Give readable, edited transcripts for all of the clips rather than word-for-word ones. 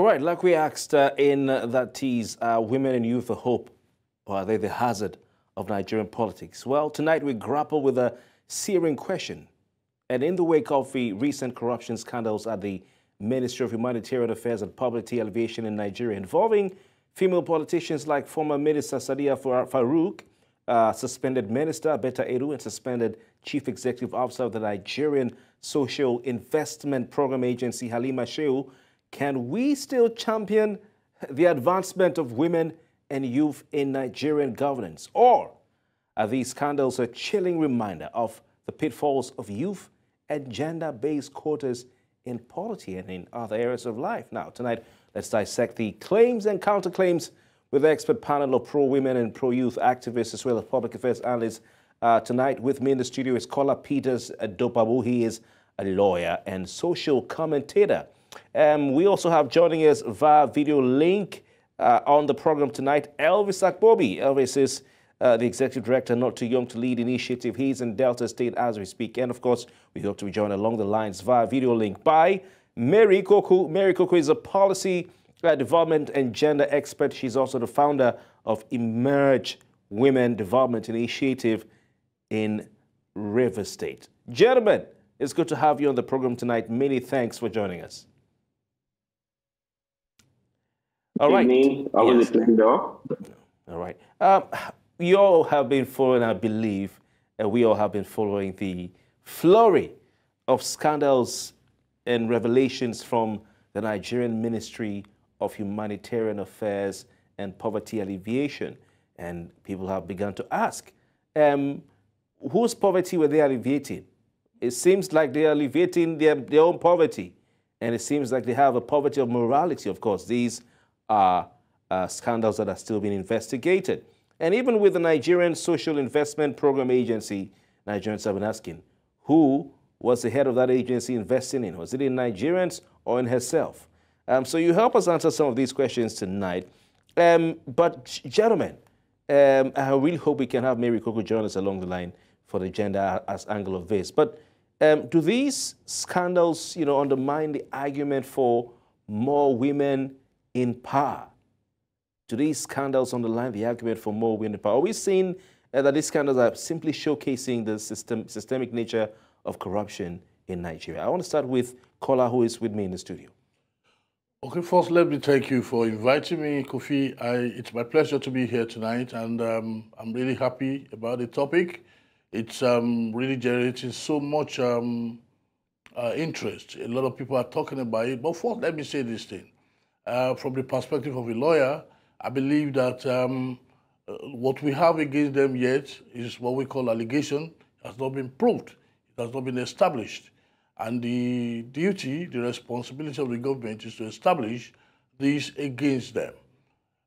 All right, like we asked in that tease, women and youth the hope, or are they the hazard of Nigerian politics? Well, tonight we grapple with a searing question. And in the wake of the recent corruption scandals at the Ministry of Humanitarian Affairs and Poverty Alleviation in Nigeria, involving female politicians like former Minister Sadiya Farouk, suspended Minister Betta Edu, and suspended Chief Executive Officer of the Nigerian Social Investment Program Agency, Halima Shehu, can we still champion the advancement of women and youth in Nigerian governance? Or are these scandals a chilling reminder of the pitfalls of youth and gender-based quotas in polity and in other areas of life? Now, tonight, let's dissect the claims and counterclaims with the expert panel of pro-women and pro-youth activists as well as public affairs analysts. Tonight, with me in the studio is Kola Peters Dopabu. He is a lawyer and social commentator. We also have joining us via video link on the program tonight, Elvis Akbobi. Elvis is the executive director, Not Too Young to Lead initiative. He's in Delta State as we speak. And of course, we hope to be joined along the lines via video link by Mary Koku. Mary Koku is a policy development and gender expert. She's also the founder of Emerge Women Development Initiative in River State. Gentlemen, it's good to have you on the program tonight. Many thanks for joining us. All right. Always a pleasure. All right. You all have been following, I believe, we all have been following the flurry of scandals and revelations from the Nigerian Ministry of Humanitarian Affairs and Poverty Alleviation. And people have begun to ask, whose poverty were they alleviating? It seems like they are alleviating their own poverty. And it seems like they have a poverty of morality, of course. These are scandals that are still being investigated. And even with the Nigerian Social Investment Program Agency, Nigerians have been asking, who was the head of that agency investing in? Was it in Nigerians or in herself? So you help us answer some of these questions tonight. But gentlemen, I really hope we can have Mary Koku join us along the line for the gender as angle of this. But do these scandals, undermine the argument for more women in power? Do these scandals underline the argument for more women in power? Are we seeing that these scandals are simply showcasing the systemic nature of corruption in Nigeria? I want to start with Kola, who is with me in the studio. Okay, first, let me thank you for inviting me, Kofi. It's my pleasure to be here tonight, and I'm really happy about the topic. It's really generating so much interest. A lot of people are talking about it. But first, let me say this thing. From the perspective of a lawyer, I believe that what we have against them yet is what we call allegation. It has not been proved. It has not been established. And the duty, the responsibility of the government is to establish these against them.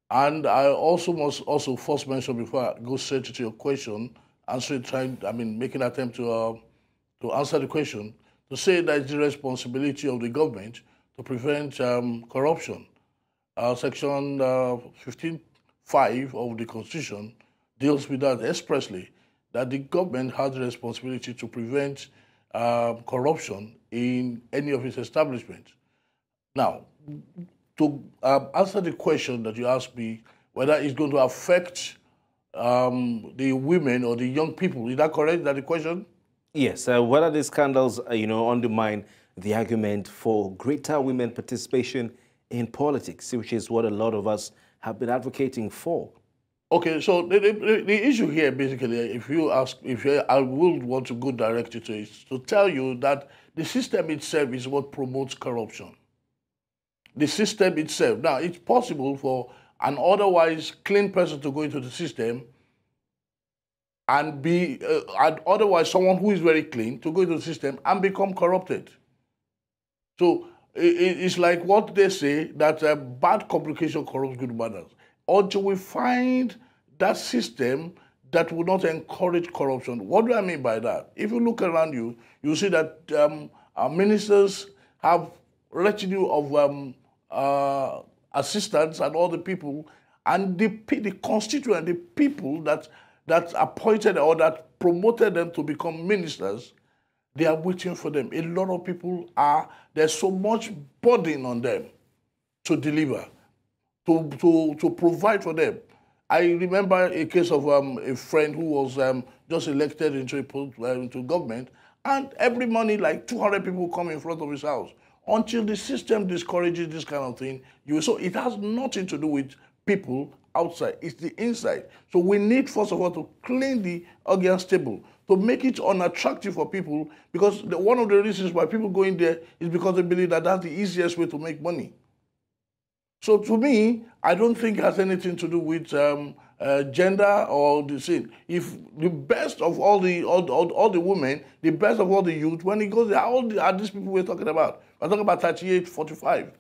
And I also must also first mention, before I go straight to your question, making an attempt to answer the question, to say that it's the responsibility of the government to prevent corruption. Section 15(5) of the Constitution deals with that expressly, that the government has the responsibility to prevent corruption in any of its establishments. Now, to answer the question that you asked me, whether it's going to affect the women or the young people, is that correct? Is that the question? Yes. Whether these scandals, undermine the argument for greater women participation in politics, which is what a lot of us have been advocating for. Okay, so the issue here, basically, I would want to go directly to it, to tell you that the system itself is what promotes corruption. The system itself. Now, it's possible for an otherwise clean person to go into the system and be, otherwise someone who is very clean to go into the system and become corrupted. So it's like what they say, that bad complication corrupts good manners. Until we find that system that will not encourage corruption. What do I mean by that? If you look around you, you see that our ministers have retinue of assistants and all the people, and the constituent, the people that appointed or that promoted them to become ministers, they are waiting for them. A lot of people there's so much burden on them. to deliver, to provide for them. I remember a case of a friend who was just elected into government, and every morning, like 200 people come in front of his house. Until the system discourages this kind of thing, so it has nothing to do with people outside. It's the inside. So we need, first of all, to clean the organ stable, to make it unattractive for people, because one of the reasons why people go in there is because they believe that that's the easiest way to make money. So to me, I don't think it has anything to do with gender or the sin. If the best of all the women, the best of all the youth, when it goes there, how old are these people we're talking about? We're talking about 38, 45.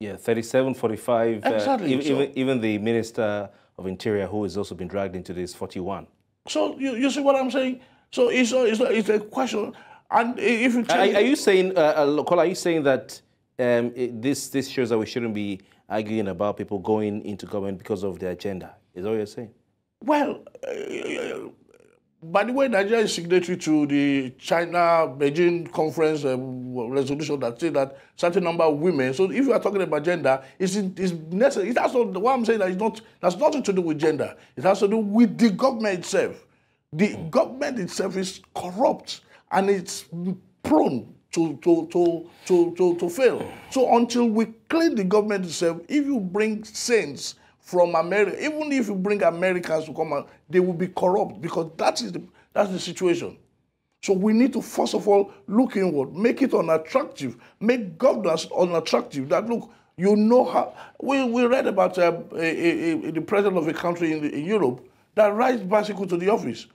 Yeah, 37, 45. Exactly. Even the Minister of Interior, who has also been dragged into this, 41. So you see what I'm saying? So it's a question. And if you tell are you saying, are you saying that this shows that we shouldn't be arguing about people going into government because of their agenda? Is that what you're saying? Well, by the way, Nigeria is signatory to the China-Beijing conference resolution that says that certain number of women. So if you are talking about gender, it's necessary. That's not what I'm saying. That that's nothing to do with gender. It has to do with the government itself. The government itself is corrupt and it's prone to fail. So until we clean the government itself, if you bring sense from America, even if you bring Americans to come out, they will be corrupt, because that's the situation. So we need to, first of all, look inward, make it unattractive, make governance unattractive. That, look, you know how, we read about the president of a country in Europe that rides bicycle to the office.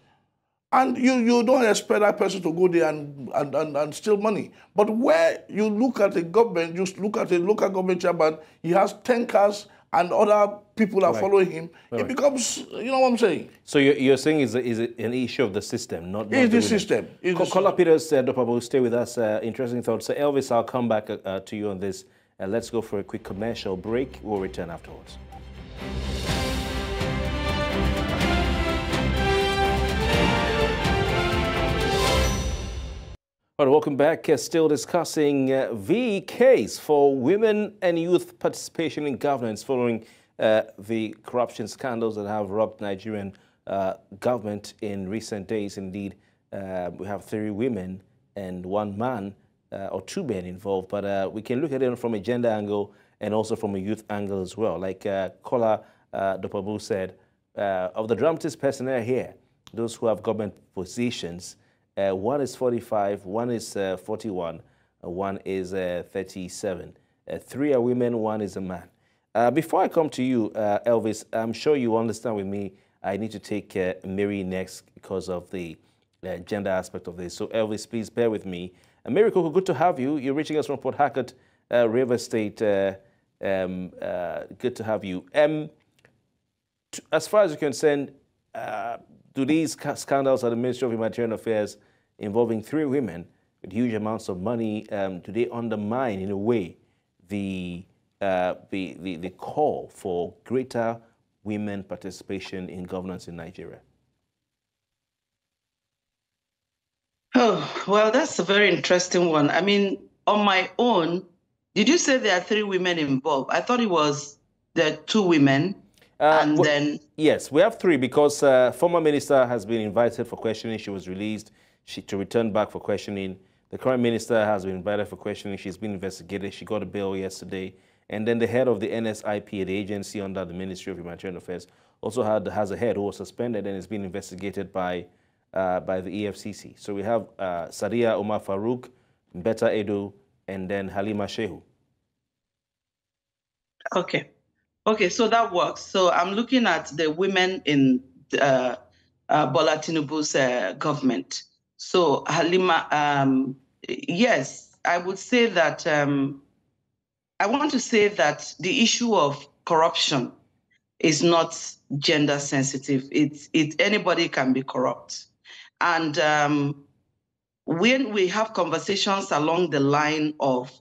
And you don't expect that person to go there and steal money. But where you look at the government, just look at a local government chairman, he has 10 cars, and other people are following him, it becomes, you know what I'm saying? So you're saying is it an issue of the system, not it's the system. Caller Peters, Dopabo, stay with us. Interesting thoughts. So Elvis, I'll come back to you on this. Let's go for a quick commercial break. We'll return afterwards. All right, welcome back. Still discussing the case for women and youth participation in governance following the corruption scandals that have rocked Nigerian government in recent days. Indeed, we have 3 women and 1 man or 2 men involved, but we can look at it from a gender angle and also from a youth angle as well. Like Kola Dopabu said, of the dramatist personnel here, those who have government positions, 1 is 45, 1 is 41, 1 is 37. 3 are women, 1 is a man. Before I come to you, Elvis, I'm sure you understand with me, I need to take Mary next because of the gender aspect of this. So Elvis, please bear with me. Mary Coco, good to have you. You're reaching us from Port Harcourt, River State. Good to have you. As far as you're concerned, do these scandals at the Ministry of Humanitarian Affairs involving 3 women with huge amounts of money, do they undermine, in a way, the call for greater women participation in governance in Nigeria? Oh, well, that's a very interesting one. I mean, on my own, did you say there are 3 women involved? I thought there are 2 women. And then... Yes, we have 3 because former minister has been invited for questioning. She was released to return back for questioning. The current minister has been invited for questioning. She's been investigated. She got a bail yesterday. And then the head of the NSIP, the agency under the Ministry of Humanitarian Affairs, also has a head who was suspended and is being investigated by the EFCC. So we have Sadiya Farouk, Betta Edu, and then Halima Shehu. Okay, so that works. So I'm looking at the women in Bola Tinubu's government. So Halima, yes, I would say that, I want to say that the issue of corruption is not gender sensitive. Anybody can be corrupt. And when we have conversations along the line of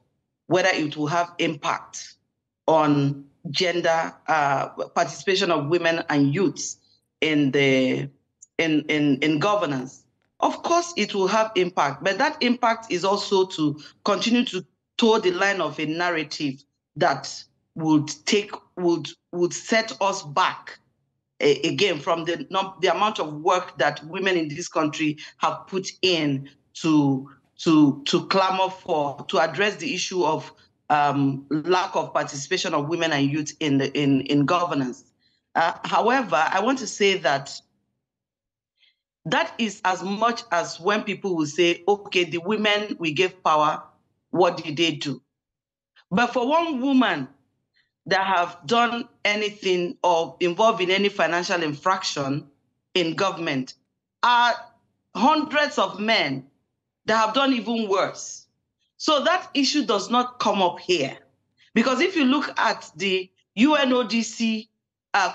whether it will have impact on gender participation of women and youths in governance, of course it will have impact, but that impact is also to continue to toe the line of a narrative that would set us back again from the amount of work that women in this country have put in to clamor for, to address the issue of lack of participation of women and youth in governance. However, I want to say that is as much as when people will say, okay, the women we gave power, what did they do? But for one woman that have done anything or involved in any financial infraction in government are hundreds of men that have done even worse. So that issue does not come up here. Because if you look at the UNODC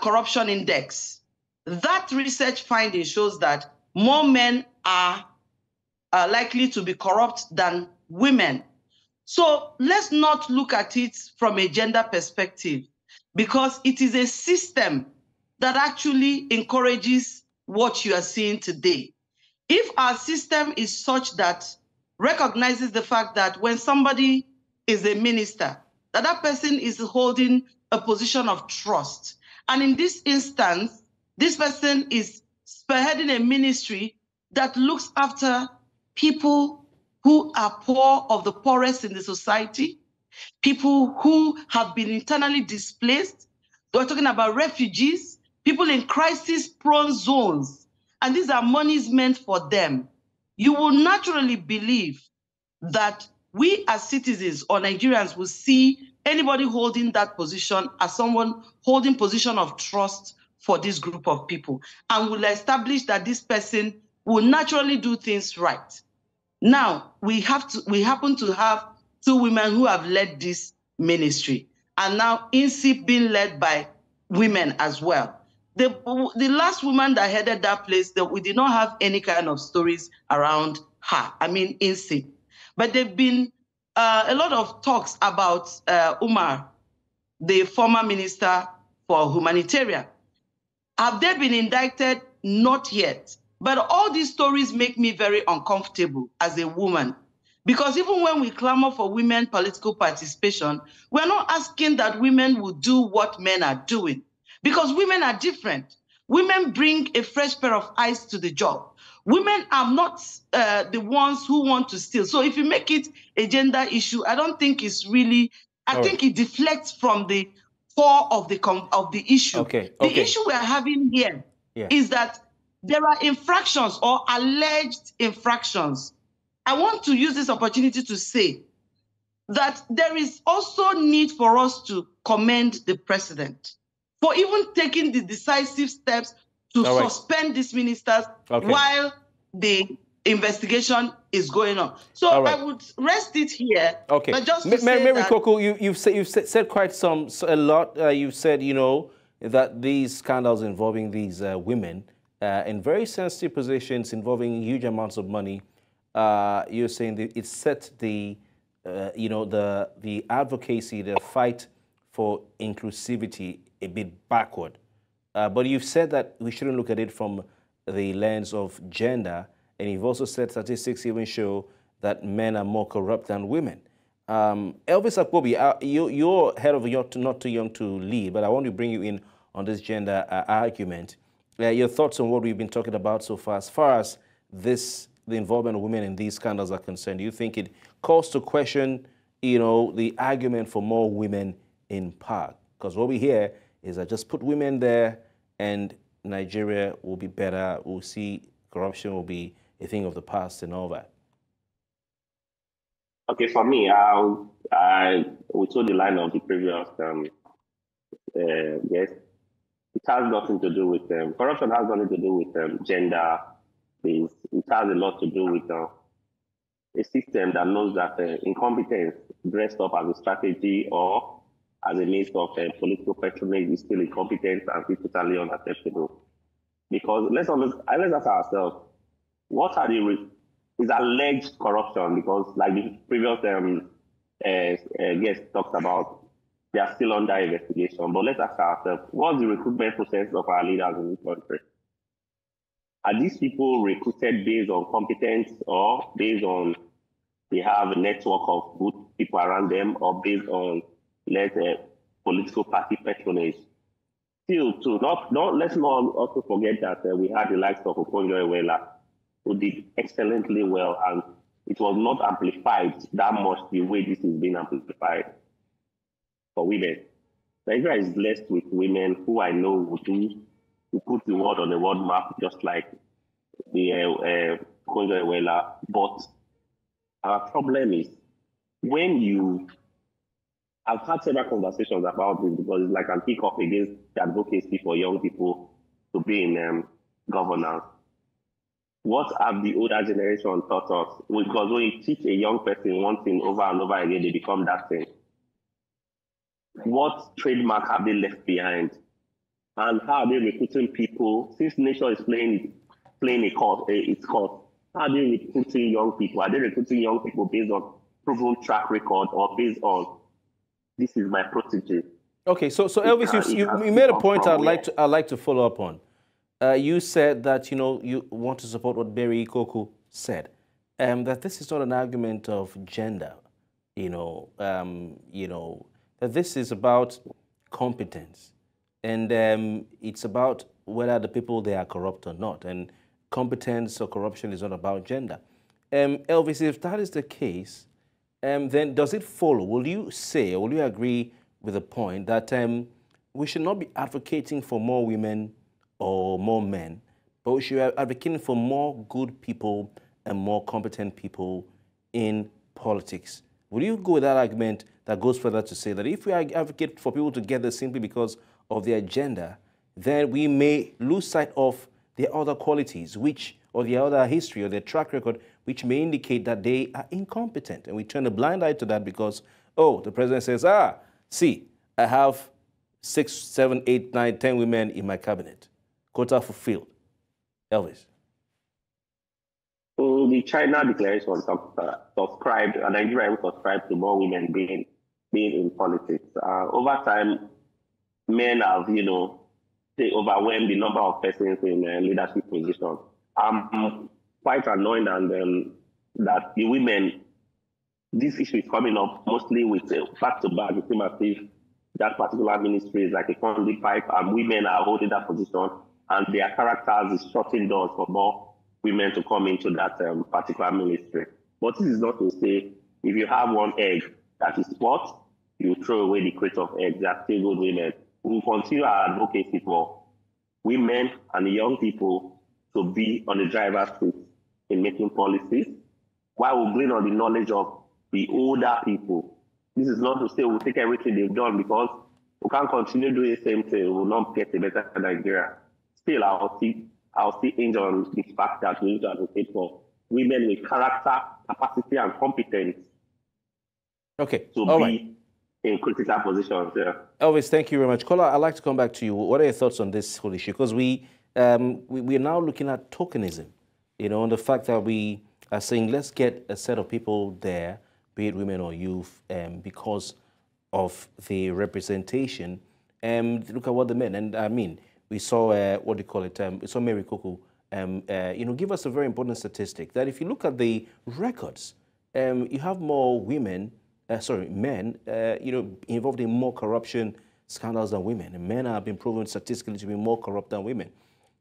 corruption index, that research finding shows that more men are likely to be corrupt than women. So let's not look at it from a gender perspective, because it is a system that actually encourages what you are seeing today. If our system is such that recognizes the fact that when somebody is a minister, that person is holding a position of trust. And in this instance, this person is spearheading a ministry that looks after people who are poor, of the poorest in the society, people who have been internally displaced. We're talking about refugees, people in crisis-prone zones, and these are monies meant for them. You will naturally believe that we as citizens or Nigerians will see anybody holding that position as someone holding position of trust for this group of people, and will establish that this person will naturally do things right. Now, we happen to have two women who have led this ministry, and now INSIP being led by women as well. The last woman that headed that place, we did not have any kind of stories around her. I mean, INSIP. But there have been a lot of talks about Umar, the former minister for humanitarian. Have they been indicted? Not yet. But all these stories make me very uncomfortable as a woman, because even when we clamor for women political participation, we're not asking that women will do what men are doing, because women are different. Women bring a fresh pair of eyes to the job. Women are not the ones who want to steal. So if you make it a gender issue, I don't think it's really, I think it deflects from the core of the issue. The issue we're having here is that there are infractions or alleged infractions. I want to use this opportunity to say that there is also need for us to commend the president for even taking the decisive steps to suspend these ministers while the investigation is going on. So I would rest it here. But just to say Mary that Coco, you've said quite a lot. You've said, you know, that these scandals involving these women in very sensitive positions involving huge amounts of money, you're saying that it set the, you know, the advocacy, the fight for inclusivity a bit backward. But you've said that we shouldn't look at it from the lens of gender, and you've also said statistics even show that men are more corrupt than women. Elvis Akpobi, you're head of Not Too Young to Lead, but I want to bring you in on this gender argument. Your thoughts on what we've been talking about so far as the involvement of women in these scandals are concerned. Do you think it calls to question, you know, the argument for more women in power? Because what we hear is that just put women there and Nigeria will be better. We'll see corruption will be a thing of the past and all that. Okay, for me, we told the line of the previous yes. It has nothing to do with corruption. Has nothing to do with gender. It has a lot to do with a system that knows that incompetence dressed up as a strategy or as a means of political patronage is still incompetence and is totally unacceptable. Because let's ask ourselves, what are is alleged corruption? Because like the previous guest talked about, they are still under investigation. But let's ask ourselves, what's the recruitment process of our leaders in this country? Are these people recruited based on competence or based on they have a network of good people around them or based on led political party patronage. Still, too, let's not also forget that we had the likes of Okonjo-Iweala, who did excellently well, and it was not amplified that much the way this is being amplified for women. Nigeria is blessed with women who I know who put the world on the world map, just like the Okonjo-Iweala. But our problem is I've had several conversations about this because it's like an kick-off against the advocacy for young people to be in governance. What have the older generation taught us? Because when you teach a young person one thing over and over again, they become that thing. What trademark have they left behind? And how are they recruiting people? Since nature is playing its course, how are they recruiting young people? Are they recruiting young people based on proven track record or based on this is my protege? Okay, so Elvis, you made a point I'd like to follow up on. You said that you want to support what Barry Ikoku said, that this is not an argument of gender, that this is about competence, and it's about whether the people they are corrupt or not, and competence or corruption is not about gender. Elvis, if that is the case, then does it follow? Will you say, or will you agree with the point that we should not be advocating for more women or more men, but we should be advocating for more good people and more competent people in politics? Will you go with that argument that goes further to say that if we advocate for people together simply because of their gender, then we may lose sight of their other qualities, or their other history or their track record, which may indicate that they are incompetent. And we turn a blind eye to that because, the president says, see, I have 6, 7, 8, 9, 10 women in my cabinet. Quota fulfilled. Elvis. The China declaration subscribed, and Nigeria subscribed to more women being in politics. Over time, men have, they overwhelmed the number of persons in leadership positions. I'm quite annoyed and that the women, this issue is coming up mostly with back-to-back. It seems as if that particular ministry is like a conduit pipe, and women are holding that position, and their characters is shutting doors for more women to come into that particular ministry. But this is not to say if you have one egg that is spoiled, you throw away the crate of eggs. They are still good women. We will continue our advocacy for women and young people to be on the driver's seat in making policies, while we glean on the knowledge of the older people. This is not to say we'll take everything they've done, because we can't continue doing the same thing. We will not get a better Nigeria. Still, I'll still hinge on the fact that we need to advocate for women with character, capacity, and competence. Okay. To be in critical positions. Yeah. Elvis, thank you very much. Kola, I'd like to come back to you. What are your thoughts on this whole issue? Because we are now looking at tokenism, and the fact that we are saying let's get a set of people there, be it women or youth, because of the representation. Look at what the men, and I mean, we saw, what do you call it, we saw Mary Kuku, give us a very important statistic that if you look at the records, you have more men, involved in more corruption scandals than women. And men have been proven statistically to be more corrupt than women.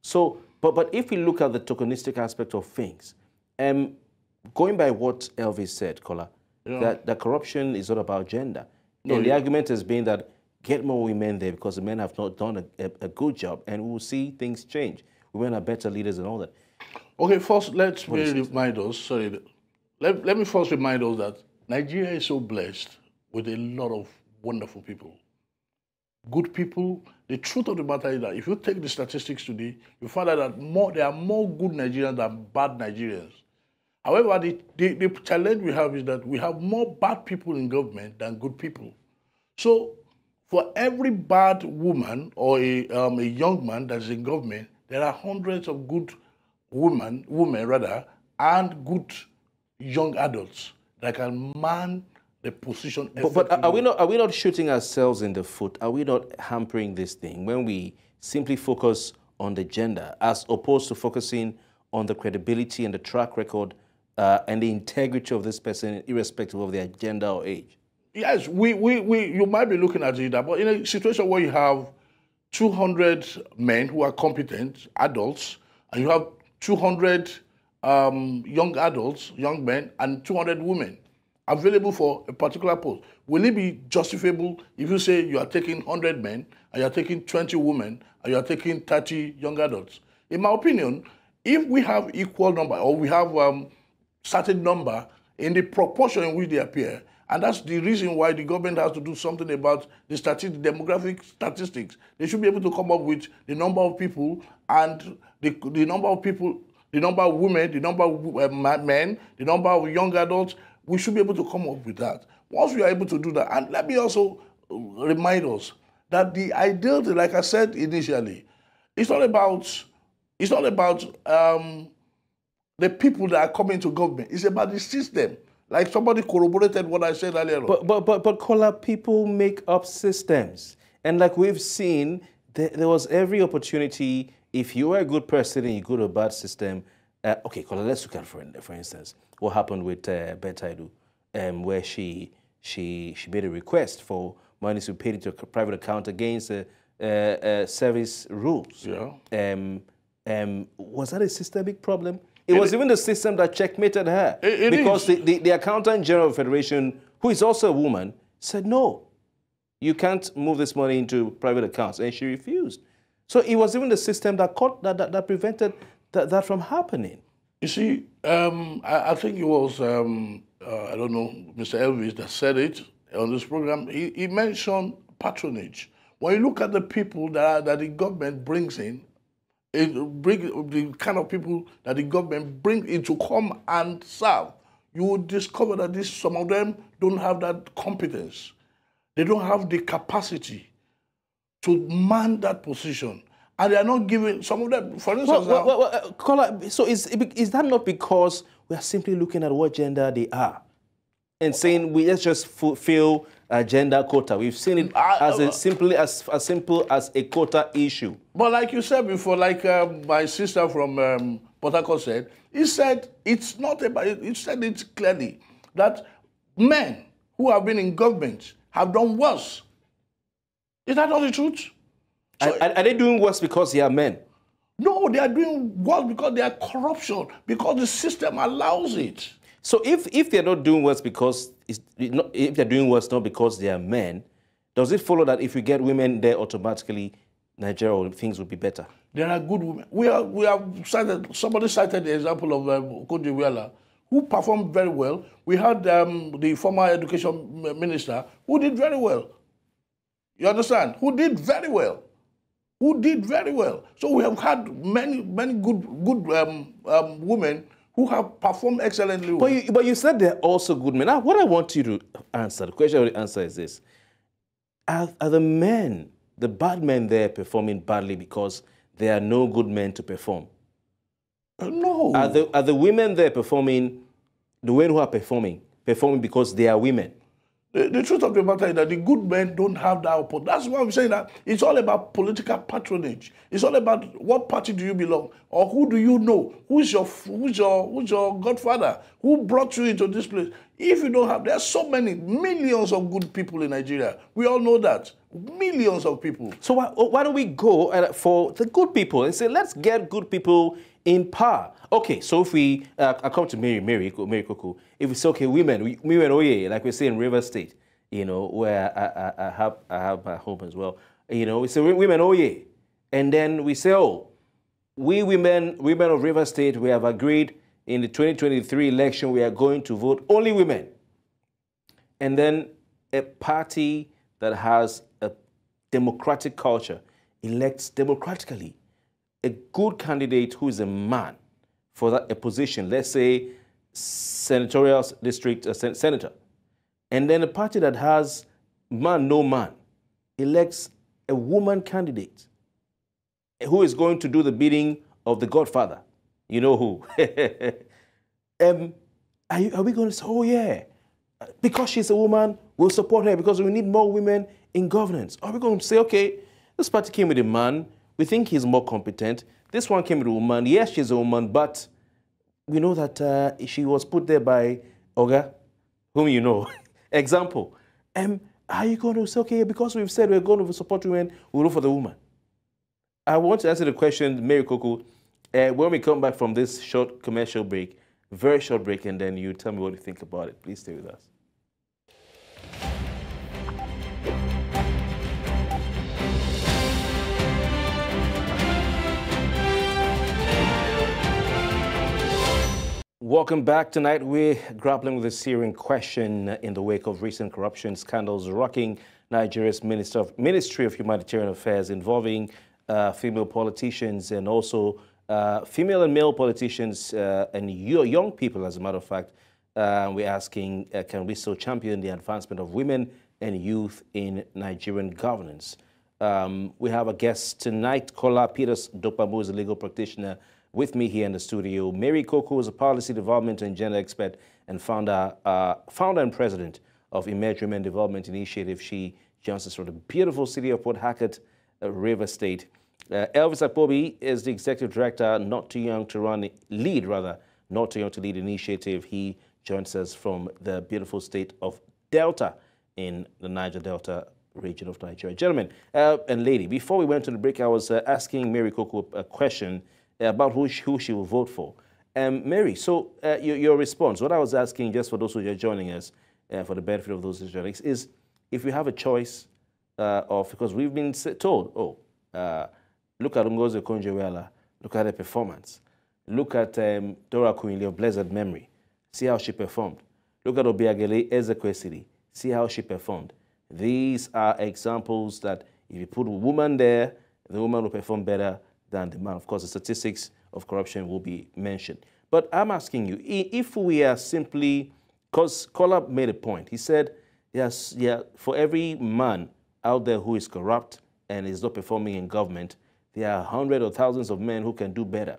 So, but if we look at the tokenistic aspect of things, going by what Elvis said, Kola, that corruption is not about gender. And the argument has been that get more women there because the men have not done a good job, and we will see things change. Women are better leaders and all that. Okay, first, let me remind us that Nigeria is so blessed with a lot of wonderful people, good people. The truth of the matter is that if you take the statistics today, you find out that there are more good Nigerians than bad Nigerians. However, the challenge we have is that we have more bad people in government than good people. So for every bad woman or a young man that's in government, there are hundreds of good women and good young adults that can man the position. But are we not shooting ourselves in the foot? Are we not hampering this thing when we simply focus on the gender as opposed to focusing on the credibility and the track record and the integrity of this person, irrespective of their gender or age? Yes, you might be looking at it, but in a situation where you have 200 men who are competent adults, and you have 200 young adults, young men, and 200 women available for a particular post, will it be justifiable if you say you are taking 100 men, and you are taking 20 women, and you are taking 30 young adults? In my opinion, if we have equal number, or we have certain number in the proportion in which they appear, and that's the reason why the government has to do something about the demographic statistics. They should be able to come up with the number of people and the number of people, the number of women, the number of men, the number of young adults. We should be able to come up with that. Once we are able to do that, and let me also remind us that the ideal, like I said initially, it's not about the people that are coming to government. It's about the system. Like somebody corroborated what I said earlier. But Kola, people make up systems. And like we've seen, there was every opportunity. If you are a good person and you go to a bad system, okay, Kola, let's look at, for instance, what happened with Betta Edu, where she made a request for money to be paid into a private account against service rules. Yeah. Was that a systemic problem? It was even the system that checkmated her. Because the Accountant General of the Federation, who is also a woman, said, no, you can't move this money into private accounts. And she refused. So it was even the system that prevented that from happening. You see, I think it was, I don't know, Mr. Elvis that said it on this program. He mentioned patronage. When you look at the people that the government brings in, the kind of people that the government brings in to come and serve, you will discover that some of them don't have that competence. They don't have the capacity to man that position. And they are not giving, some of them, for instance... Kola, so is that not because we are simply looking at what gender they are and saying, let's just fulfill a gender quota? We've seen it as simple as a quota issue. But like you said before, like my sister from Port Harcourt said, he said it's not about, he said it clearly, that men who have been in government have done worse. Is that not the truth? So, are they doing worse because they are men? No, they are doing worse because they are corruption, because the system allows it. So if they're not doing worse because if they're doing worse not because they are men, does it follow that if we get women there automatically, Nigeria things will be better? There are good women. We have cited, somebody cited the example of Kojiwela, who performed very well. We had the former education minister who did very well. You understand? Who did very well. Who did very well. So we have had many good women who have performed excellently well. But you said they're also good men. Now, what I want you to answer, the question I want to answer is this. Are the men, the bad men there, performing badly because there are no good men to perform? No. Are the women there performing, the women who are performing because they are women? The truth of the matter is that the good men don't have that opportunity. That's why I'm saying that it's all about political patronage. It's all about what party do you belong, or who do you know, who's your godfather, who brought you into this place. If you don't have, there's so many millions of good people in Nigeria. We all know that. Millions of people. So why don't we go for the good people and say, let's get good people in power? Okay, so if we, I come to Mary Kuku, if we say, okay, women, oh yeah, like we say in River State, you know, where I have my home as well, you know, we say women, oh yeah, and then we say, oh, we women of River State, we have agreed in the 2023 election, we are going to vote only women. And then a party that has a democratic culture elects democratically a good candidate who is a man for a position, let's say senatorial district senator. And then a party that has man, no man, elects a woman candidate who is going to do the bidding of the godfather. You know who? Are we going to say, oh yeah, because she's a woman, we'll support her because we need more women in governance? Or are we going to say, okay, this party came with a man, we think he's more competent. This one came with a woman. Yes, she's a woman, but we know that she was put there by Oga, whom you know. Example, Are you going to say, okay, because we've said we're going to support women, we'll look for the woman? I want to answer the question, Mary Coco, when we come back from this short commercial break, very short break, and then you tell me what you think about it. Please stay with us. Welcome back. Tonight we're grappling with a searing question in the wake of recent corruption scandals rocking Nigeria's Ministry of Humanitarian Affairs involving female politicians and also female and male politicians and young people, as a matter of fact. We're asking, can we still champion the advancement of women and youth in Nigerian governance? We have a guest tonight, Kola Peters Dopamu is a legal practitioner with me here in the studio. Mary Coco is a policy development and gender expert and founder and president of Emerge Women Development Initiative. She joins us from the beautiful city of Port Harcourt, River State. Elvis Akpobi is the executive director, Not Too Young to Lead Initiative. He joins us from the beautiful state of Delta in the Niger Delta region of Nigeria. Gentlemen and lady, before we went to the break, I was asking Mary Coco a question about who she will vote for. Mary, so your response, what I was asking, just for those who are joining us, for the benefit of those who are joining us, is if you have a choice because we've been told, look at Ngozi Okonjo-Iweala, look at her performance, look at Dora Akunyili of blessed memory, see how she performed. Look at Obiageli Ezekwesili, see how she performed. These are examples that if you put a woman there, the woman will perform better than the man. Of course, the statistics of corruption will be mentioned. But I'm asking you, if we are simply, because Kola made a point, he said, yes, yeah, for every man out there who is corrupt and is not performing in government, there are hundreds or thousands of men who can do better.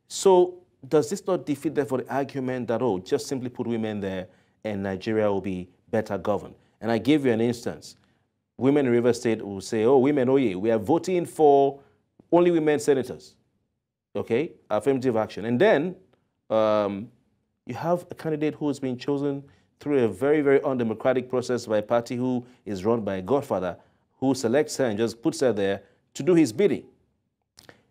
So does this not defeat therefore the argument that, just simply put women there and Nigeria will be better governed? And I give you an instance. Women in River State will say, women, we are voting for only women senators, okay, affirmative action. And then you have a candidate who has been chosen through a very, very undemocratic process by a party who is run by a godfather who selects her and just puts her there to do his bidding.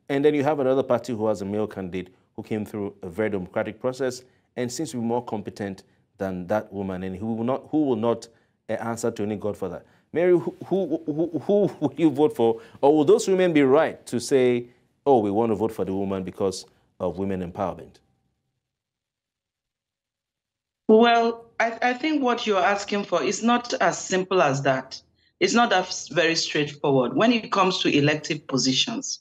And then you have another party who has a male candidate who came through a very democratic process and seems to be more competent than that woman and who will not answer to any godfather. Mary, who would you vote for? Or will those women be right to say, we want to vote for the woman because of women empowerment? Well, I think what you're asking for is not as simple as that. It's not that very straightforward. When it comes to elective positions,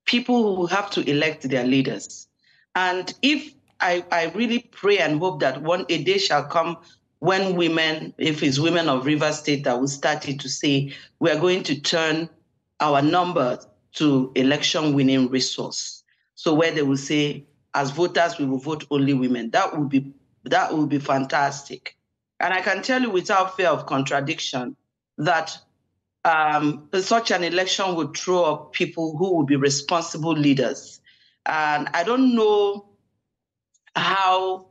people will have to elect their leaders. And if I really pray and hope that a day shall come when women, if it's women of River State that will start it to say, we are going to turn our number to election winning resource. So where they will say, as voters, we will vote only women. That would be fantastic. And I can tell you without fear of contradiction that such an election would throw up people who will be responsible leaders. And I don't know how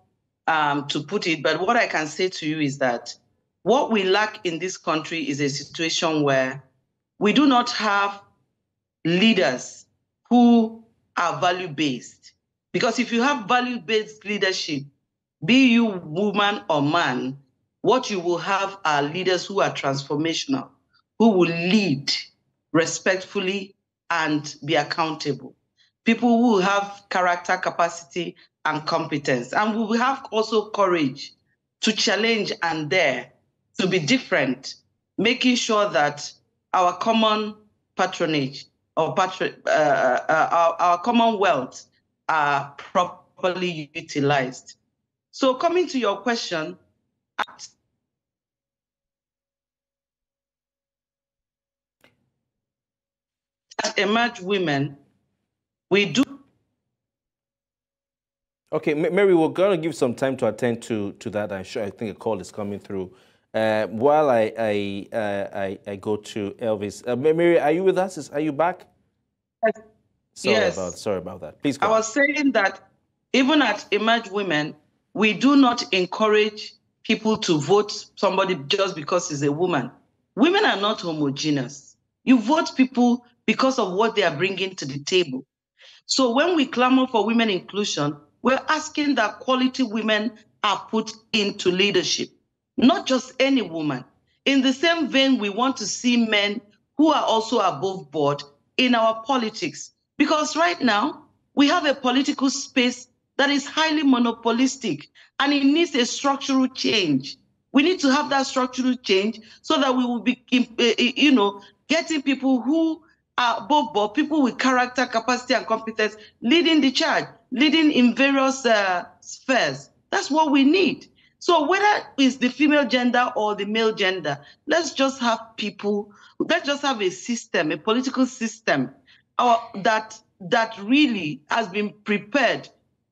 to put it, but what I can say to you is that what we lack in this country is a situation where we do not have leaders who are value-based. Because if you have value-based leadership, be you woman or man, what you will have are leaders who are transformational, who will lead respectfully and be accountable. People who have character, capacity, and competence. And we will have also courage to challenge and dare to be different, making sure that our common patronage or our common wealth are properly utilized. So coming to your question, as Emerge Women, we do. Okay, Mary, we're going to give some time to attend to that. I think a call is coming through. While I go to Elvis. Mary, are you with us? Are you back? Yes. Sorry about that. Please go I was saying that even at Emerge Women, we do not encourage people to vote somebody just because he's a woman. Women are not homogeneous. You vote people because of what they are bringing to the table. So when we clamor for women inclusion, we're asking that quality women are put into leadership, not just any woman. In the same vein, we want to see men who are also above board in our politics. Because right now, we have a political space that is highly monopolistic, and it needs a structural change. We need to have that structural change so that we will be, getting people who are above board, people with character, capacity, and competence, leading the charge, leading in various spheres. That's what we need. So whether it's the female gender or the male gender, let's just have people, let's just have a system, a political system that really has been prepared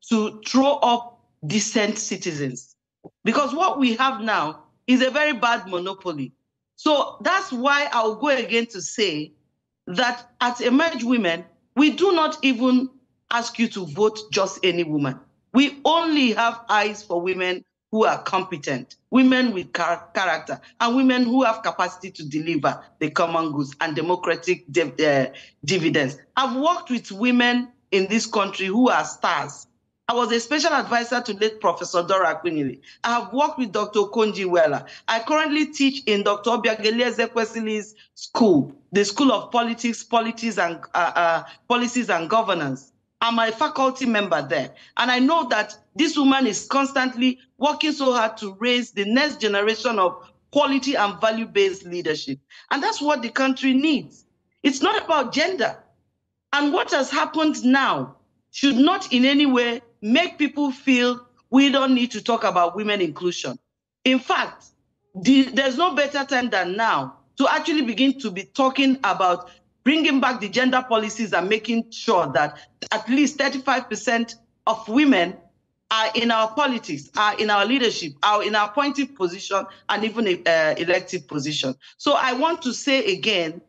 to throw up decent citizens. Because what we have now is a very bad monopoly. So that's why I'll go again to say that at Emerge Women, we do not even ask you to vote just any woman. We only have eyes for women who are competent, women with character, and women who have capacity to deliver the common goods and democratic dividends. I've worked with women in this country who are stars. I was a special advisor to late Professor Dora Akwinyili. I have worked with Dr. Konji Wela. I currently teach in Dr. Obiageli Ezekwesili's school, the School of Politics, Policies and Governance. I'm a faculty member there. And I know that this woman is constantly working so hard to raise the next generation of quality and value-based leadership. And that's what the country needs. It's not about gender. And what has happened now should not in any way make people feel we don't need to talk about women inclusion. In fact, there's no better time than now to actually begin to be talking about bringing back the gender policies and making sure that at least 35% of women are in our politics, are in our leadership, are in our appointive position, and even elective position. So I want to say again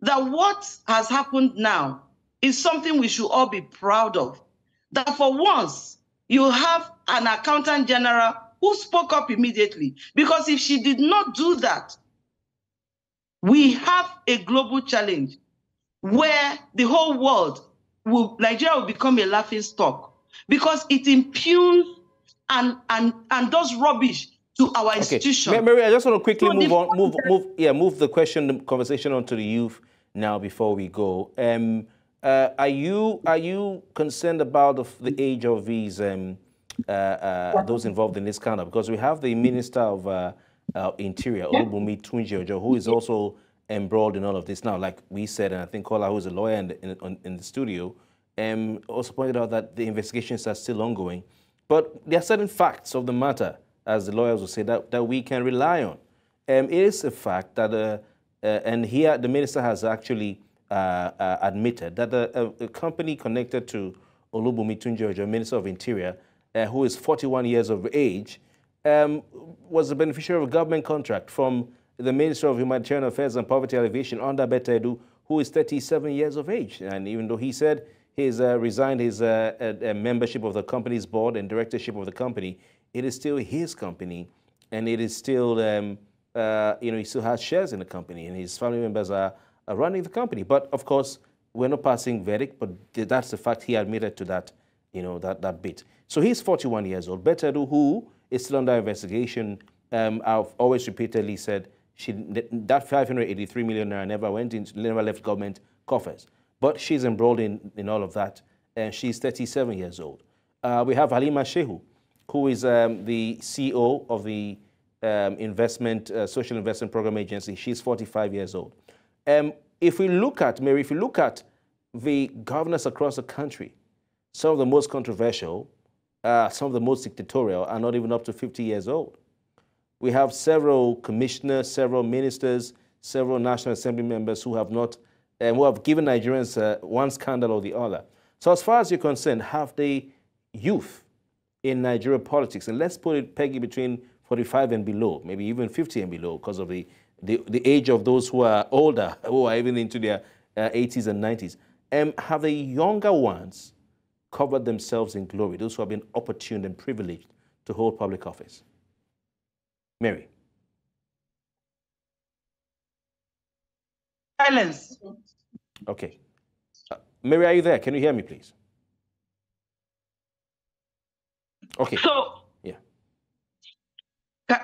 that what has happened now is something we should all be proud of. That for once, you have an accountant general who spoke up immediately. Because if she did not do that, we have a global challenge where the whole world, Nigeria will become a laughing stock because it impugns and does rubbish to our institution. Mary, I just want to quickly move the conversation on to the youth now before we go. Are you concerned about the age of these those involved in this conduct? Because we have the Minister of Interior, Olubunmi Tunji-Ojo, who is also embroiled in all of this now. Like we said, and I think Kola, who is a lawyer in the studio, also pointed out that the investigations are still ongoing. But there are certain facts of the matter, as the lawyers will say, that we can rely on. It is a fact that, and here the minister has actually admitted that a company connected to Olubunmi Tunji-Ojo, Minister of Interior, who is 41 years of age, was the beneficiary of a government contract from the Minister of Humanitarian Affairs and Poverty Alleviation under Betta Edu, who is 37 years of age. And even though he said he's resigned his membership of the company's board and directorship of the company, it is still his company, and it is still, he still has shares in the company, and his family members are running the company. But of course, we're not passing verdict, but that's the fact. He admitted to that, that bit. So he's 41 years old. Betta Edu, who is still under investigation, I've always repeatedly said that 583 million naira never left government coffers. But she's embroiled in all of that, and she's 37 years old. We have Halima Shehu, who is the CEO of the Social Investment Program Agency. She's 45 years old. If we look at, Mary, if we look at the governors across the country, some of the most controversial, some of the most dictatorial are not even up to 50 years old. We have several commissioners, several ministers, several National Assembly members who have not, who have given Nigerians one scandal or the other. So as far as you're concerned, have the youth in Nigerian politics, and let's put it, Peggy, between 45 and below, maybe even 50 and below, because of the age of those who are older, who are even into their 80s and 90s, have the younger ones covered themselves in glory, those who have been opportune and privileged to hold public office? Mary. Silence. Okay. Mary, are you there? Can you hear me, please? Okay. So, yeah.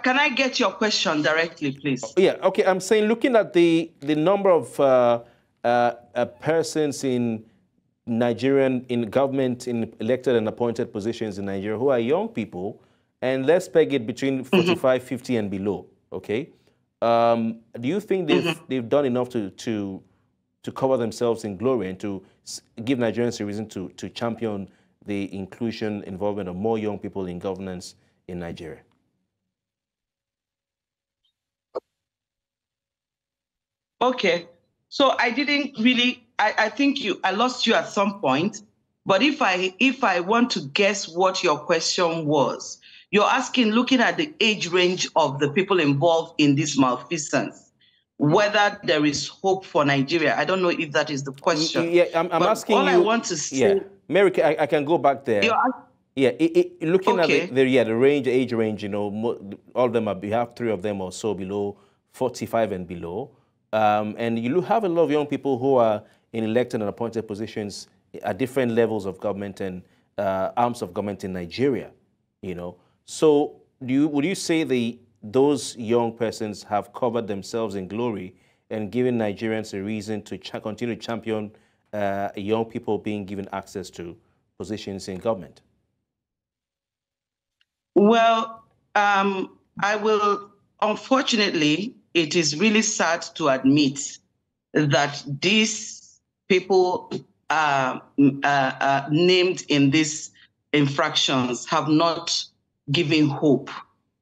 Can I get your question directly, please? Yeah. Okay. I'm saying, looking at the number of persons in Nigerian, in government, in elected and appointed positions in Nigeria who are young people, and let's peg it between 45, 50 and below. Okay. Do you think they've done enough to cover themselves in glory and to give Nigerians a reason to champion the inclusion, involvement of more young people in governance in Nigeria? Okay. So I didn't really, I think I lost you at some point. But if I want to guess what your question was, you're asking, looking at the age range of the people involved in this malfeasance, whether there is hope for Nigeria. I don't know if that is the question. Yeah, I'm asking all you. I want to say. Yeah, Mary, I can go back there. Yeah, looking okay. at the range, age range, you know, all of them are, you have 3 of them or so below 45 and below. And you have a lot of young people who are in elected and appointed positions at different levels of government and arms of government in Nigeria, you know. So would you say those young persons have covered themselves in glory and given Nigerians a reason to continue to champion young people being given access to positions in government? Well, I will, unfortunately, it is really sad to admit that these people named in these infractions have not given hope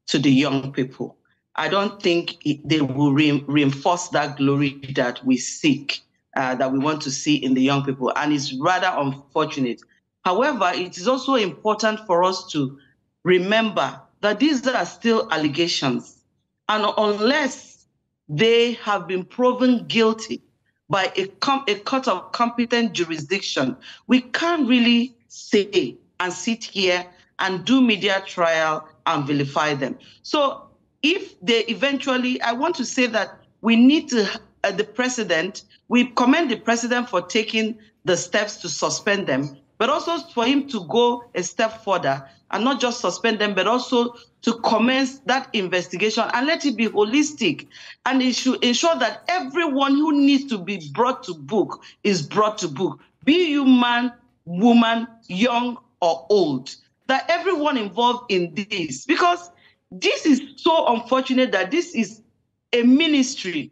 to the young people. I don't think they will reinforce that glory that we seek, that we want to see in the young people, and it's rather unfortunate. However, it is also important for us to remember that these are still allegations, and unless they have been proven guilty by a court of competent jurisdiction, we can't really say and sit here and do media trial and vilify them. So if they eventually, I want to say that we need to, the president, we commend the president for taking the steps to suspend them, but also for him to go a step further and not just suspend them, but also to commence that investigation and let it be holistic. And it should ensure that everyone who needs to be brought to book is brought to book, be you man, woman, young or old, that everyone involved in this, because this is so unfortunate that this is a ministry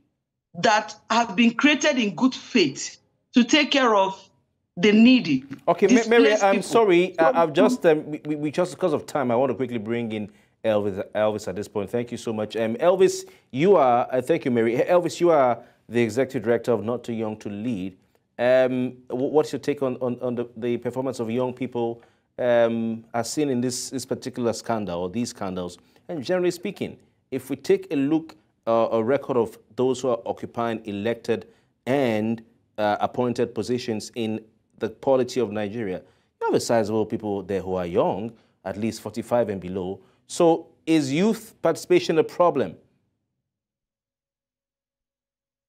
that have been created in good faith to take care of the needy. Okay, Mary, I'm sorry. I've just, we just because of time, I want to quickly bring in Elvis at this point. Thank you so much. Elvis, you are, thank you, Mary. Elvis, you are the executive director of Not Too Young to Lead. What's your take on the performance of young people as seen in this particular scandal or these scandals? And generally speaking, if we take a look, a record of those who are occupying elected and appointed positions in the polity of Nigeria, you have a sizable people there who are young, at least 45 and below. So is youth participation a problem?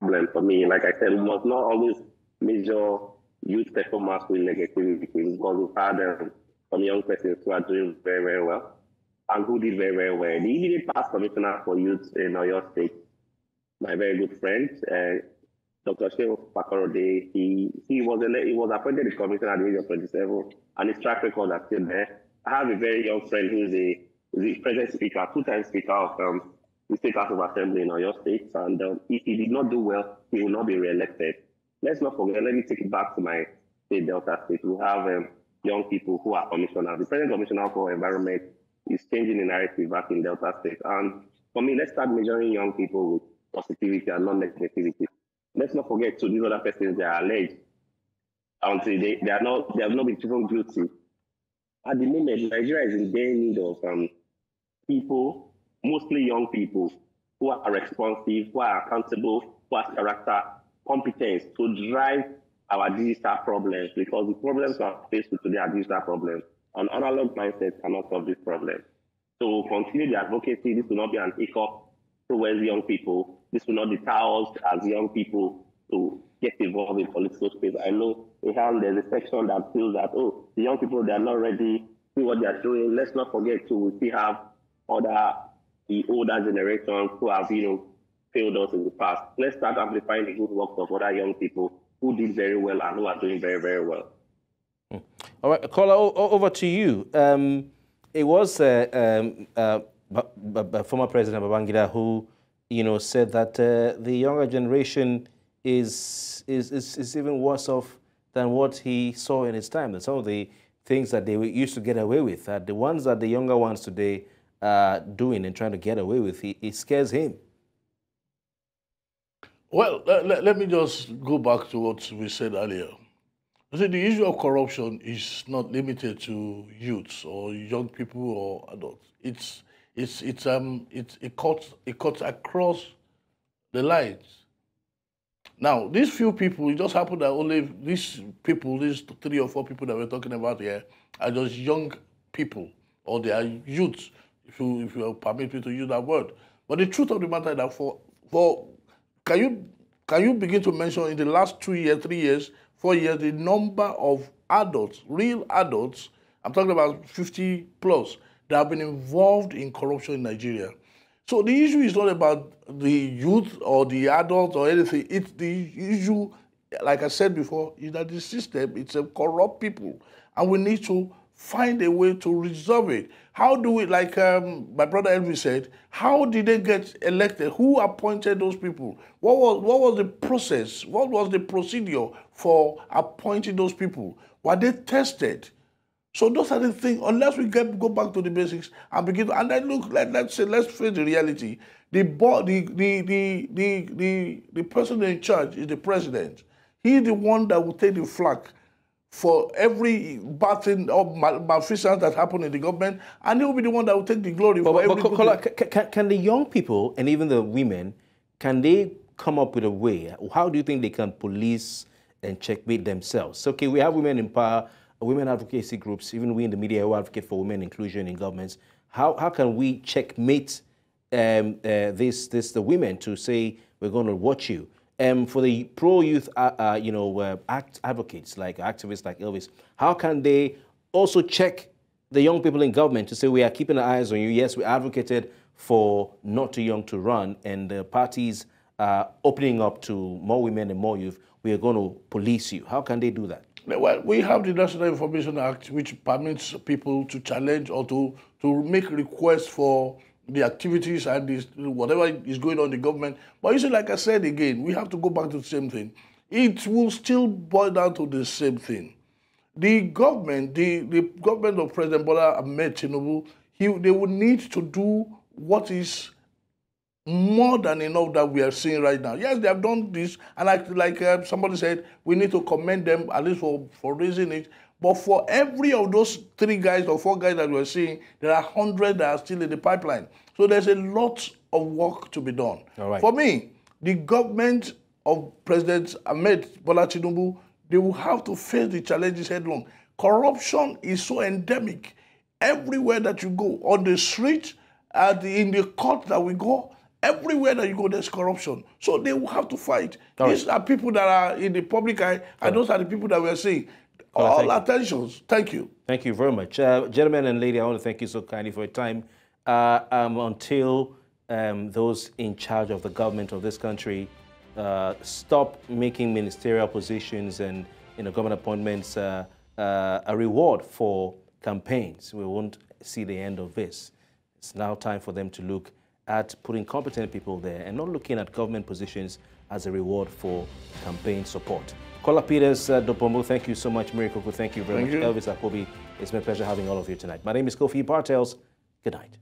For me, like I said, we must not always measure youth performance with negativity, because we've had some young persons who are doing very, very well and who did very, very well. The immediate past commissioner for youth in Oyo State, my very good friend, Dr. Sadiya Farouk, he was appointed the commissioner at the age of 27, and his track record is still there. I have a very young friend who is the present speaker, 2-time speaker of the State House of Assembly in Oyo State, and if he did not do well, he will not be re-elected. Let's not forget, let me take it back to my state, Delta State. We have young people who are commissioners. The present commissioner for environment is changing the narrative back in Delta State. And for me, let's start measuring young people with positivity and not negativity. Let's not forget, to these other persons, they are alleged until they have not been proven guilty. At the moment, Nigeria is in dire need of people, mostly young people, who are responsive, who are accountable, who have character, competence to drive our digital problems, because the problems we are faced with today are digital problems. An analog mindset cannot solve this problem. to continue the advocacy. This will not be an hiccup towards young people. This will not deter us as young people to get involved in political space. I know there's a section that feels that, oh, the young people, they are not ready, see what they are doing. Let's not forget to we still have the older generations who have, failed us in the past. Let's start amplifying the good work of other young people who did very well and who are doing very, very well. All right, Kola, over to you. It was former President Babangida who, said that the younger generation is even worse off than what he saw in his time. That some of the things that they used to get away with, the ones that the younger ones today are doing and trying to get away with, it scares him. Well, let me just go back to what we said earlier. You see, the issue of corruption is not limited to youths or young people or adults. It cuts across the lines. Now, these few people, it just happened that only these 3 or 4 people that we're talking about here, are just young people, or they are youths, if you permit me to use that word. But the truth of the matter is that can you begin to mention in the last 2 years, 3 years, 4 years, the number of adults, real adults, I'm talking about 50 plus, that have been involved in corruption in Nigeria? So the issue is not about the youth or the adults or anything. It's the issue, like I said before, is that the system, it's a corrupt people. And we need to find a way to resolve it. How do we, like my brother Elvis said, how did they get elected? Who appointed those people? What was the process? What was the procedure for appointing those people? Were they tested? So those are the things, unless we go back to the basics and begin to, and then look, let's face the reality. The person in charge is the president. He's the one that will take the flak for every bad thing or malfeasance that happened in the government, and he will be the one that will take the glory for everything. Can the young people and even the women, can they come up with a way? How do you think they can police and checkmate themselves? So, okay, we have women in power, women advocacy groups, even we in the media who advocate for women inclusion in governments. How can we checkmate the women to say we're going to watch you? For the pro-youth, advocates like activists like Elvis, how can they also check the young people in government to say we are keeping our eyes on you? Yes, we advocated for not too young to run, and the parties are opening up to more women and more youth. We are going to police you. How can they do that? Well, we have the National Information Act, which permits people to challenge or to make requests for the activities and whatever is going on in the government. But you see, like I said again, we have to go back to the same thing. It will still boil down to the same thing. The government, the government of President Bola Ahmed Tinubu, they will need to do what is more than enough that we are seeing right now. Yes, they have done this, and like somebody said, we need to commend them at least for raising it. But for every of those 3 guys or 4 guys that we're seeing, there are 100 that are still in the pipeline. So there's a lot of work to be done. All right. For me, the government of President Ahmed Bola Tinubu, they will have to face the challenges headlong. Corruption is so endemic. Everywhere that you go, on the street, in the court that we go, everywhere that you go, there's corruption. So they will have to fight. These are people that are in the public eye, and those are the people that we are seeing. All attentions. Thank you. Thank you very much. Gentlemen and lady, I want to thank you so kindly for your time. Until those in charge of the government of this country stop making ministerial positions and government appointments a reward for campaigns, we won't see the end of this. It's now time for them to look at putting competent people there and not looking at government positions as a reward for campaign support. Kola Peters, Dopomo, thank you so much. Miracle, thank you very much. Elvis Akobi, it's my pleasure having all of you tonight. My name is Kofi Bartels. Good night.